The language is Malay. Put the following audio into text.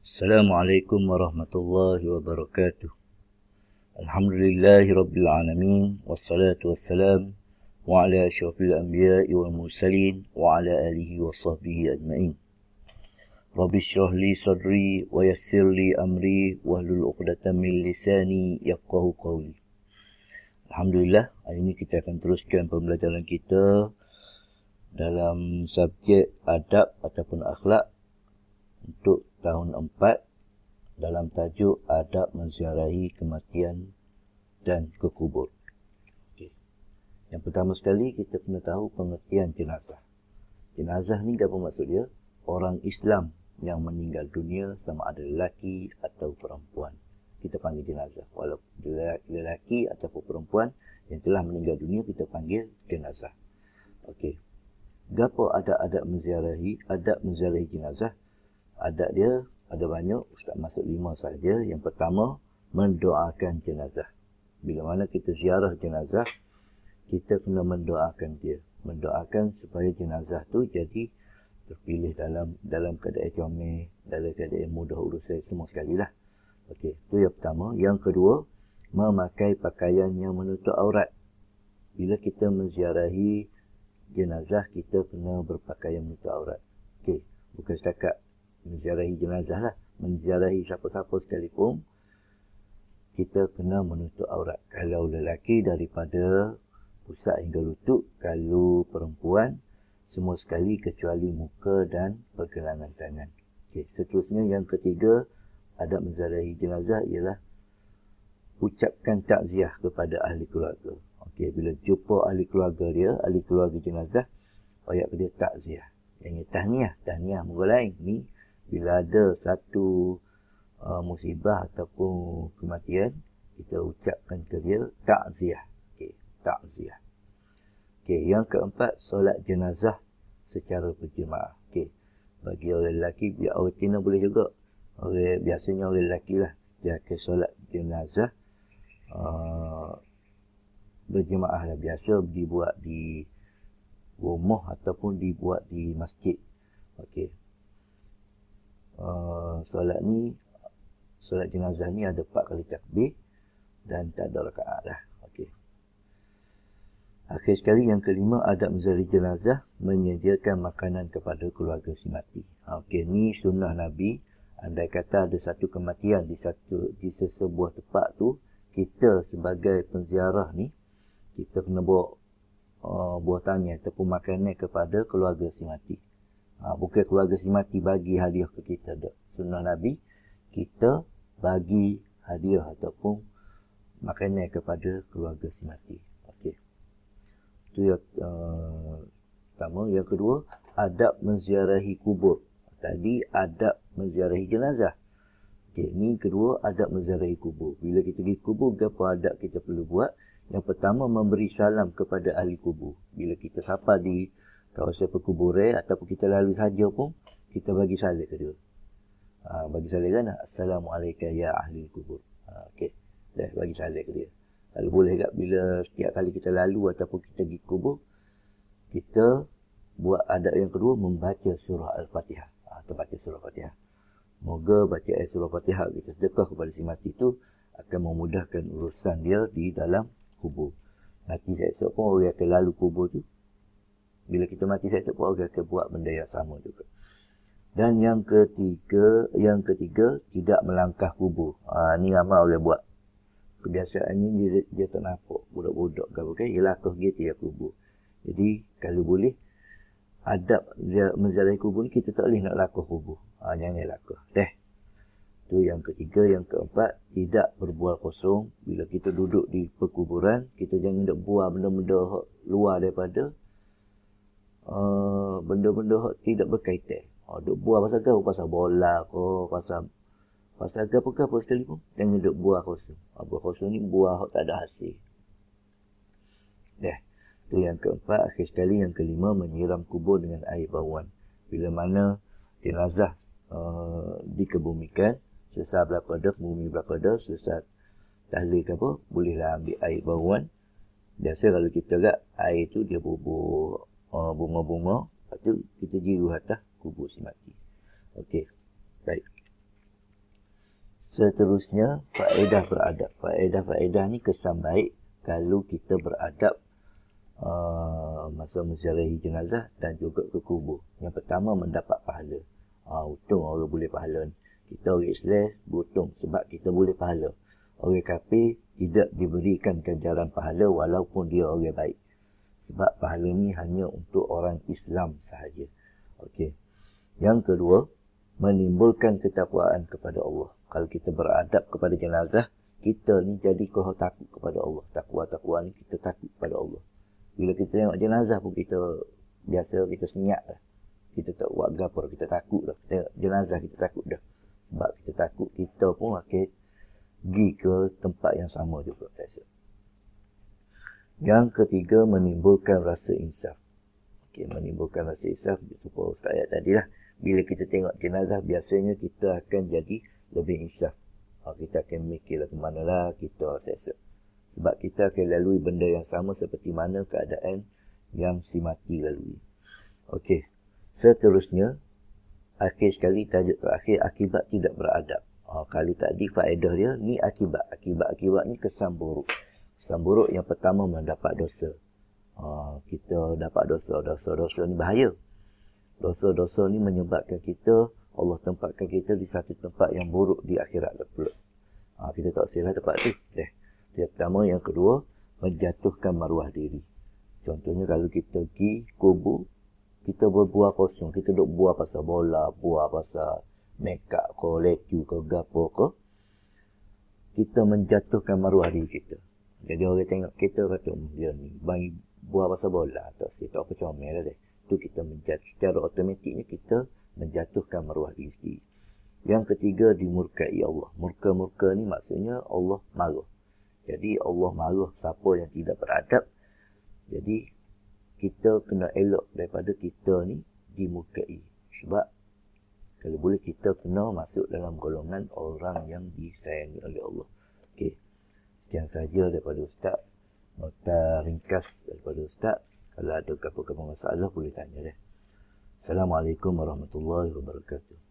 Assalamualaikum warahmatullahi wabarakatuh. Alhamdulillahi rabbil alamin. Wassalatu wassalam wa ala asyrafil anbiya'i wal mursalin wa ala alihi wa sahbihi ajma'in. Rabbi syrah li sadri wa yassir li amri wahlul 'uqdatam min lisani yafqahu qawli. Alhamdulillah, hari ini kita akan teruskan pembelajaran kita dalam subjek adab ataupun akhlak untuk tahun 4 dalam tajuk adab menziarahi kematian dan ke kubur. Okay. Yang pertama sekali kita kena tahu pengertian jenazah. Jenazah ni apa maksud dia? Orang Islam yang meninggal dunia sama ada lelaki atau perempuan. Kita panggil jenazah. Walaupun lelaki ataupun perempuan yang telah meninggal dunia kita panggil jenazah. Okey. Gapo adab menziarahi jenazah? Adab dia ada banyak, Ustaz masuk 5 saja. Yang pertama, mendoakan jenazah. Bila mana kita ziarah jenazah, kita kena mendoakan dia. Mendoakan supaya jenazah tu jadi terpilih dalam keadaan comel, dalam keadaan mudah urusan semua sekali lah. Okey, itu yang pertama. Yang kedua, memakai pakaian yang menutup aurat. Bila kita menziarahi jenazah, kita kena berpakaian menutup aurat. Okey, bukan setakat menziarahi jenazah lah. Menziarahi siapa-siapa sekalipun, kita kena menutup aurat. Kalau lelaki daripada pusat hingga lutut, kalau perempuan semua sekali kecuali muka dan pergelangan tangan. Okey, seterusnya yang ketiga, adab menziarahi jenazah ialah ucapkan takziah kepada ahli keluarga. Okey, bila jumpa ahli keluarga dia, ahli keluarga jenazah, ayat dia takziah. Yang tahniah moga lain ni bila ada satu musibah ataupun kematian, kita ucapkan ke dia takziah. Okey, takziah. Okey, yang keempat, solat jenazah secara berjemaah. Okey, bagi orang lelaki, biar orang Tina boleh juga. Biasanya orang lelaki lah dia akan solat jenazah berjemaah lah. Biasa dibuat di rumah ataupun dibuat di masjid. Okey. Solat jenazah ni ada 4 kali takbir dan tak ada rakaat lah. Okey. Akhir sekali yang kelima, adab menziarahi jenazah menyediakan makanan kepada keluarga si mati. Okey, ni sunnah Nabi. Andai kata ada satu kematian di sesebuah tempat tu, kita sebagai penziarah ni, kita kena bawa buah tangan ataupun makanan kepada keluarga si mati. Bukan keluarga si mati bagi hadiah ke kita. Sunnah Nabi, kita bagi hadiah ataupun makanan kepada keluarga si mati. Okey. Itu yang pertama. Yang kedua, adab menziarahi kubur. Tadi adab menziarahi jenazah. Okey, ni kedua, adab menziarahi kubur. Bila kita pergi kubur, apa adab kita perlu buat? Yang pertama, memberi salam kepada ahli kubur. Bila kita sapa di kawasan perkuburan ataupun kita lalu saja pun, kita bagi salam ke dia. Bagi salam kan, Assalamualaikum ya ahli kubur. Okey, dah bagi salam ke dia. Kalau boleh tak, bila setiap kali kita lalu ataupun kita pergi kubur, kita buat adab yang kedua, membaca surah Al-Fatihah. Baca surah Fatihah. Moga baca surah Fatihah kita sedekah kepada si mati itu akan memudahkan urusan dia di dalam kubur. Mati esok pun orang akan lalu kubur tu. Bila kita mati esok pun orang akan buat benda yang sama juga. Dan yang ketiga tidak melangkah kubur. Ni ramai orang buat. Kebiasaannya dia tak nampak budak-budak ke apa, dia lakah gitu ya kubur. Jadi kalau boleh, adab menziarahi kubur ni kita tak boleh nak lakah kubur. Jangan lakah. Itu yang ketiga. Yang keempat, tidak berbual kosong. Bila kita duduk di perkuburan, kita jangan nak bual benda-benda luar daripada benda-benda tidak berkaitan. Duk bual pasal apa? Pasal bola ke, pasal apa sekalipun. Jangan duk bual kosong. Bual kosong ni bual tak ada hasil. Itu yang keempat. Akhir sekali yang kelima, menyiram kubur dengan air bauan. Bila mana jenazah dikebumikan, selesai berapa dah, bumi berapa dah, selesai tahlil ke apa, bolehlah ambil air bauan. Biasa kalau kita kat air tu dia bubur bunga-bunga, lepas tu kita jiru atas kubur si mati. Okey, baik. Seterusnya, faedah beradab. Faedah ni kesan baik kalau kita beradab masa menziarahi jenazah dan juga ke kubur. Yang pertama, mendapat pahala. Untung orang boleh pahala ni. Kita orang Islam beruntung sebab kita boleh pahala. Orang kafir tidak diberikan ganjaran pahala walaupun dia orang baik. Sebab pahala ni hanya untuk orang Islam sahaja. Okey. Yang kedua, menimbulkan ketakwaan kepada Allah. Kalau kita beradab kepada jenazah, kita ni jadi kau takut kepada Allah. Takwa ni kita takut kepada Allah. Bila kita tengok jenazah pun kita biasa kita senyap lah. Kita tak buat gapur, kita takut dah. Tengok jenazah kita takut dah. Sebab kita takut kita pun akan pergi ke tempat yang sama juga. Yang ketiga, menimbulkan rasa insaf. Okey, menimbulkan rasa insaf supaya Ustaz ayat tadi lah. Bila kita tengok jenazah, biasanya kita akan jadi lebih insaf. Kita akan mikirlah ke manalah kita selesa. Sebab kita akan lalui benda yang sama seperti mana keadaan yang si mati lalui. Okey. Seterusnya, akhir sekali tajuk terakhir, akibat tidak beradab. Kali tadi faedah dia, ni akibat. Akibat ni kesan buruk. Kesan buruk yang pertama mendapat dosa. Kita dapat dosa. Dosa ni bahaya. Dosa-dosa ni menyebabkan kita, Allah tempatkan kita di satu tempat yang buruk di akhirat pula. Kita tak silah tempat tu. Yang pertama. Yang kedua, menjatuhkan maruah diri. Contohnya kalau kita pergi kubur, kita berbuah kosong. Kita duk buah pasal bola, buah pasal make up ke, lecu ke, gapo ke. Kita menjatuhkan maruah diri kita. Jadi orang tengok kita kata, dia ni bagi buah pasal bola. Tak siapa apa comel lah deh. Itu kita secara automatiknya kita menjatuhkan maruah diri sendiri. Yang ketiga, dimurkai Allah. Murka ni maksudnya Allah marah. Jadi Allah marah siapa yang tidak beradab. Jadi kita kena elok daripada kita ni dimurkai. Sebab kalau boleh kita kena masuk dalam golongan orang yang disayangi oleh Allah. Okey. Sekian saja daripada Ustaz. Nota ringkas daripada Ustaz. Kalau ada apa-apa masalah boleh tanya deh. Assalamualaikum warahmatullahi wabarakatuh.